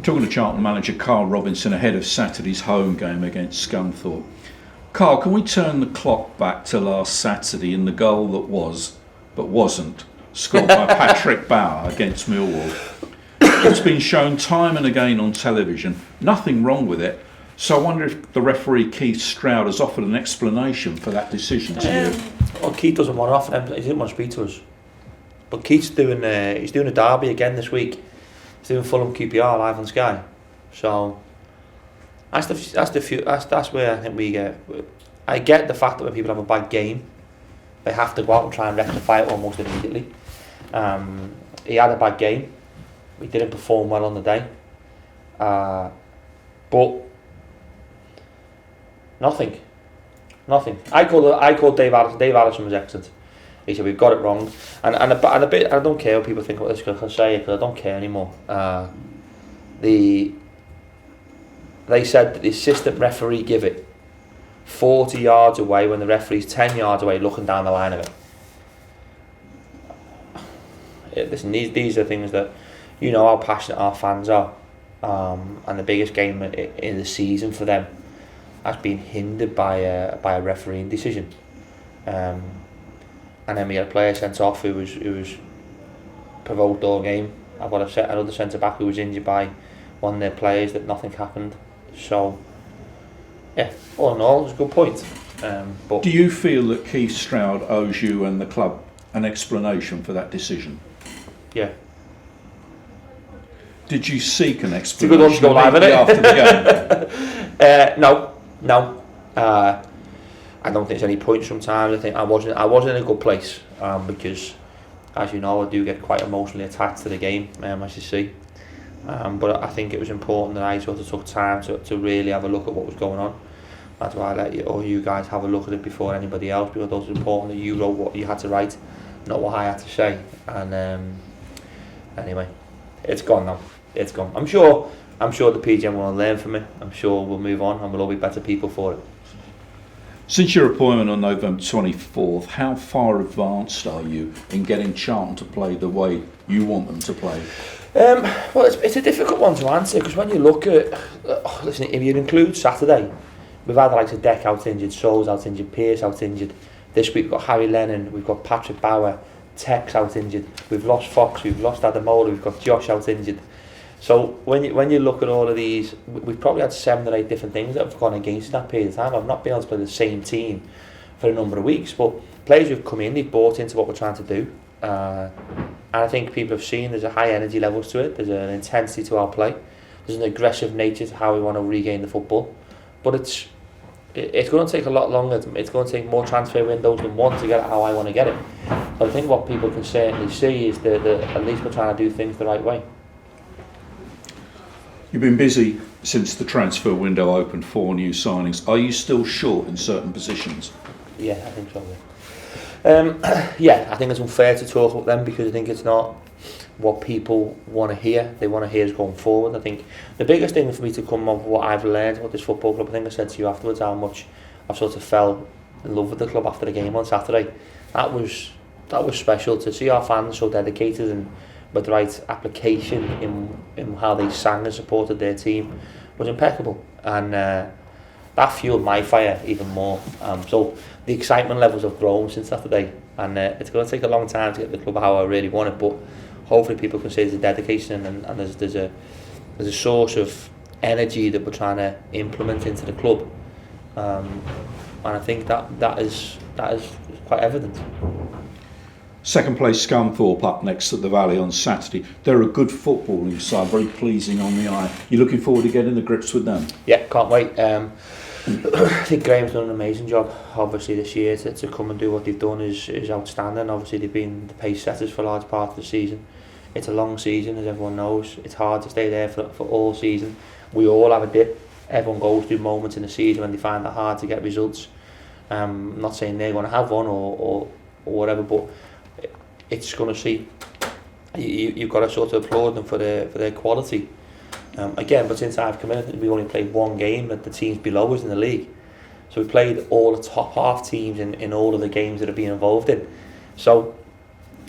Talking to Charlton manager Carl Robinson ahead of Saturday's home game against Scunthorpe. Carl, can we turn the clock back to last Saturday and the goal that was, but wasn't, scored by Patrick Bauer against Millwall? It's been shown time and again on television, nothing wrong with it. So I wonder if the referee Keith Stroud has offered an explanation for that decision to you. Well, Keith doesn't want to offer them. He didn't want to speak to us. But Keith's doing a derby again this week. He's doing Fulham QPR live on Sky. So that's where I think we get. I get the fact that when people have a bad game, they have to go out and try and rectify it almost immediately. He had a bad game. He didn't perform well on the day. But nothing. I called Dave Allison. Dave Allison was excellent. He said we've got it wrong, and a bit. I don't care what people think about this because I say it because I don't care anymore. They said that the assistant referee give it 40 yards away when the referee's 10 yards away, looking down the line of it. Listen, these are things that you know how passionate our fans are, and the biggest game in the season for them has been hindered by a refereeing decision. And then we had a player sent off who was provoked all game. I've got another centre back who was injured by one of their players that nothing happened. So yeah, all in all, it was a good point. But do you feel that Keith Stroud owes you and the club an explanation for that decision? Yeah. Did you seek an explanation? It's a good one to go live, isn't it? After the game? No. I don't think there's any point sometimes. I think I wasn't in a good place because, as you know, I do get quite emotionally attached to the game, as you see. But I think it was important that I sort of took time to really have a look at what was going on. That's why I let you guys have a look at it before anybody else, because it was important that you wrote what you had to write, not what I had to say. And anyway, it's gone now. It's gone. I'm sure the PGM will learn from it. I'm sure we'll move on and we'll all be better people for it. Since your appointment on November 24th, how far advanced are you in getting Charlton to play the way you want them to play? Well, it's a difficult one to answer because when you look at, listen, if you include Saturday, we've had the likes of Deck out injured, Souls out injured, Pearce out injured. This week we've got Harry Lennon, we've got Patrick Bauer, Tex out injured, we've lost Fox, we've lost Adamola, we've got Josh out injured. So when you look at all of these, we've probably had 7 or 8 different things that have gone against that period of time. I've not been able to play the same team for a number of weeks, but players who've come in, they've bought into what we're trying to do. And I think people have seen there's a high energy levels to it, there's an intensity to our play, there's an aggressive nature to how we want to regain the football. But it's going to take a lot longer, it's going to take more transfer windows than one to get it how I want to get it. So I think what people can certainly see is that at least we're trying to do things the right way. You've been busy since the transfer window opened, 4 new signings. Are you still short in certain positions? Yeah, I think so. Yeah, I think it's unfair to talk about them because I think it's not what people want to hear. They want to hear us going forward. I think the biggest thing for me to come of what I've learned about this football club, I think I said to you afterwards how much I've sort of fell in love with the club after the game on Saturday. That was special to see our fans so dedicated and with the right application in how they sang and supported their team was impeccable, and that fueled my fire even more. So the excitement levels have grown since Saturday, and it's going to take a long time to get the club how I really want it, but hopefully people can see there's a dedication and there's a source of energy that we're trying to implement into the club, and I think that is quite evident. Second place Scunthorpe up next at the Valley on Saturday. They're a good footballing side, very pleasing on the eye. You're looking forward to getting the grips with them? Yeah, can't wait. I think Graham's done an amazing job obviously this year to come and do what they've done is outstanding. Obviously they've been the pace setters for a large part of the season. It's a long season, as everyone knows. It's hard to stay there for all season. We all have a dip. Everyone goes through moments in the season when they find it hard to get results. I'm not saying they're going to have one or whatever, but it's going to see. You've got to sort of applaud them for their quality. Again, but since I've come in, we've only played 1 game at the teams below us in the league. So we played all the top half teams in all of the games that have been involved in. So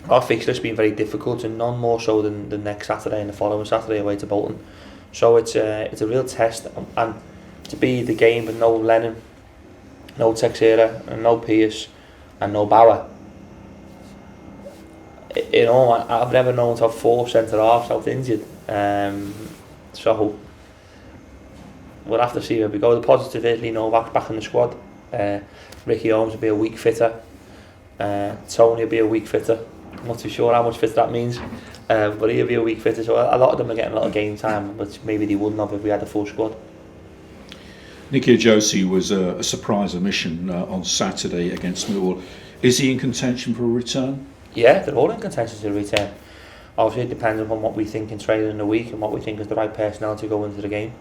our fixture has been very difficult, and none more so than the next Saturday and the following Saturday away to Bolton. So it's a real test, and to be the game with no Lennon, no Teixeira, and no Pearce, and no Bauer. You know, I've never known to have 4 centre halves out injured. So we'll have to see where we go. The positive is Lee Novak's back in the squad. Ricky Holmes will be a week fitter. Tony will be a week fitter. I'm not too sure how much fitter that means, but he'll be a week fitter. So a lot of them are getting a lot of game time, which maybe they wouldn't have if we had a full squad. Nicky Ajose was a surprise omission on Saturday against Millwall. Is he in contention for a return? Yeah, they're all in contention to return. Obviously, it depends upon what we think in training in the week and what we think is the right personnel to go into the game.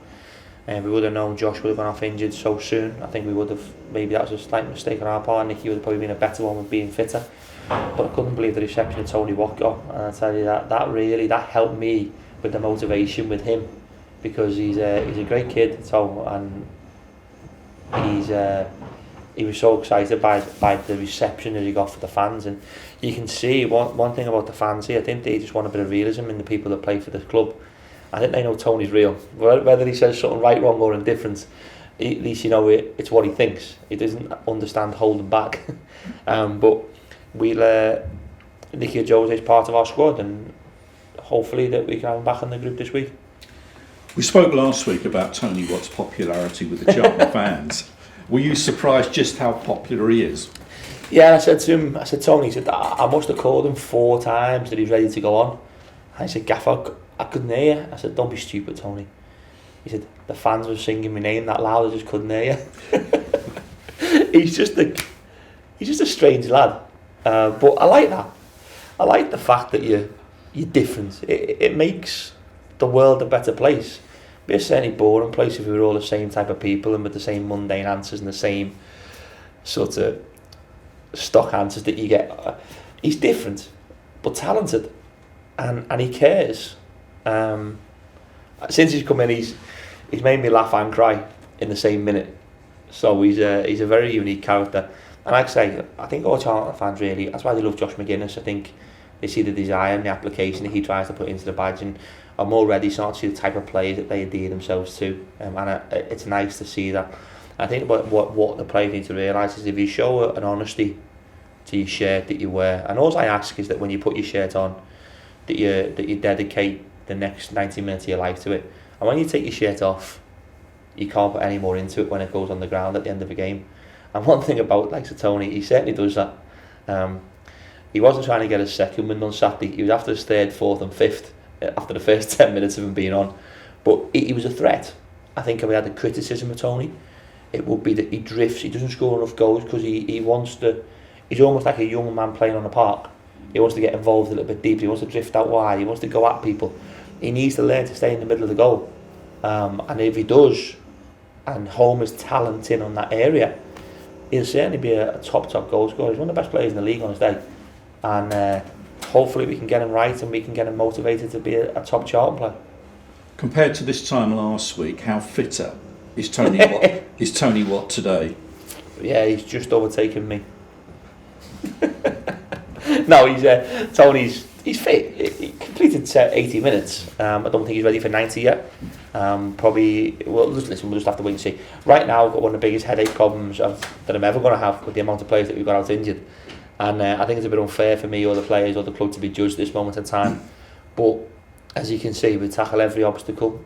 We would have known Josh would have gone off injured so soon. I think we would have, maybe that was a slight mistake on our part. Nicky would have probably been a better one with being fitter. But I couldn't believe the reception of Tony Watt got. And I tell you that helped me with the motivation with him, because he's a great kid, so, and he was so excited by the reception that he got for the fans. And you can see one thing about the fans here, I think they just want a bit of realism in the people that play for the club. I think they know Tony's real. Whether he says something right, wrong or indifferent, at least you know it's what he thinks. He doesn't understand holding back. But we'll Nicky Ajose is part of our squad, and hopefully that we can have him back in the group this week. We spoke last week about Tony Watt's popularity with the Charlton fans. Were you surprised just how popular he is? Yeah, I said to him, Tony, I must have called him 4 times that he's ready to go on. I said, Gaffer, I couldn't hear you. I said, don't be stupid, Tony. He said, the fans were singing my name that loud, I just couldn't hear you. He's just a strange lad. But I like that. I like the fact that you're different. It makes the world a better place. It'd be a certainly boring place if we were all the same type of people and with the same mundane answers and the same sort of stock answers that you get. He's different, but talented, and he cares. Since he's come in, he's made me laugh and cry in the same minute. So he's a very unique character. And like I say, I think all Charlton fans really, that's why they love Josh McGuinness. I think they see the desire and the application that he tries to put into the badge, and I'm already starting to see the type of players that they endear themselves to, and it's nice to see that. I think what the players need to realise is if you show an honesty to your shirt that you wear, and all I ask is that when you put your shirt on, that you dedicate the next 90 minutes of your life to it, and when you take your shirt off, you can't put any more into it when it goes on the ground at the end of the game. And one thing about Tony, he certainly does that. He wasn't trying to get his second win on Saturday. He was after his 3rd, 4th and 5th after the first 10 minutes of him being on. But he was a threat. I think if we had the criticism of Tony, it would be that he drifts. He doesn't score enough goals because he wants to. He's almost like a young man playing on a park. He wants to get involved a little bit deeper. He wants to drift out wide. He wants to go at people. He needs to learn to stay in the middle of the goal. And if he does, and Holmes is talented on that area, he'll certainly be a top goal scorer. He's one of the best players in the league on his day. And hopefully we can get him right and we can get him motivated to be a top Charlton player. Compared to this time last week, how fitter is Tony Watt? Is Tony Watt today? Yeah, he's just overtaken me. No, Tony's fit. He completed 80 minutes. I don't think he's ready for 90 yet. Probably, well, listen, we'll just have to wait and see. Right now, I've got one of the biggest headache problems that I'm ever going to have with the amount of players that we've got out injured. And I think it's a bit unfair for me or the players or the club to be judged at this moment in time. But as you can see, we tackle every obstacle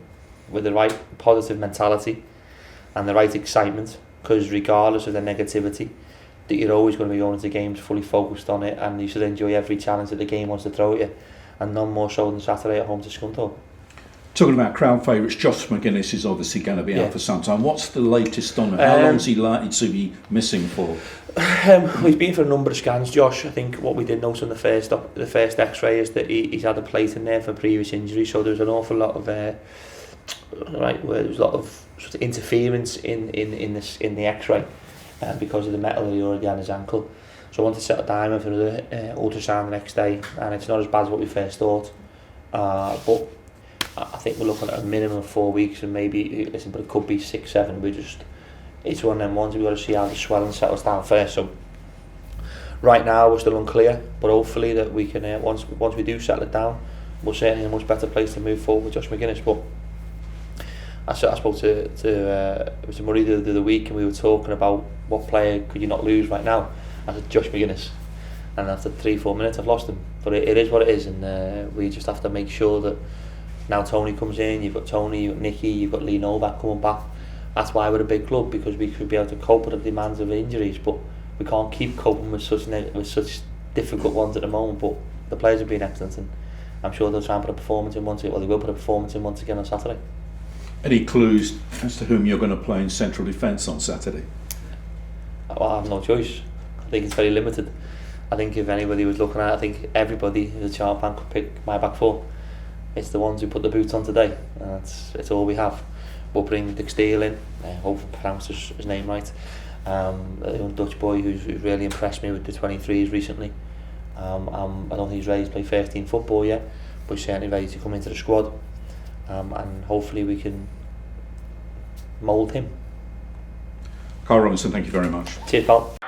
with the right positive mentality and the right excitement, because regardless of the negativity, that you're always going to be going into games fully focused on it, and you should enjoy every challenge that the game wants to throw at you, and none more so than Saturday at home to Scunthorpe. Talking about crowd favourites, Josh McGuinness is obviously going to be out for some time. What's the latest on it? How long is he likely to be missing for? He's been for a number of scans, Josh. I think what we did notice on the first X-ray is that he's had a plate in there for previous injury, so there's an awful lot of there's a lot of sort of interference in the X-ray because of the metal that he already had on his ankle. So I want to set a diamond for another ultrasound the next day, and it's not as bad as what we first thought. But I think we're looking at a minimum of 4 weeks, and maybe, listen, but it could be 6, 7. It's one of them ones we've got to see how the swelling settles down first. So right now we're still unclear, but hopefully that we can once we do settle it down, we're certainly in a much better place to move forward with Josh McGuinness. But I spoke to Murray the other week, and we were talking about what player could you not lose right now. I said Josh McGuinness, and after 3-4 minutes I've lost him. But it is what it is, and we just have to make sure that now Tony comes in. You've got Tony, you've got Nicky, you've got Lee Novak coming back. That's why we're a big club, because we could be able to cope with the demands of injuries, but we can't keep coping with such difficult ones at the moment. But the players have been excellent, and I'm sure they'll try and put a performance in once. Well, they will put a performance in once again on Saturday. Any clues as to whom you're going to play in central defence on Saturday? Well, I have no choice. I think it's very limited. I think if anybody was looking at it, I think everybody who's a Charlton fan could pick my back four. It's the ones who put the boots on today. It's all we have. We'll bring Dick Steele in. I hope I pronounced his name right. A young Dutch boy who's really impressed me with the 23s recently. I don't think he's ready to play first team football yet, but he's certainly ready to come into the squad. And hopefully we can mould him. Karl Robinson, thank you very much. Cheers, pal.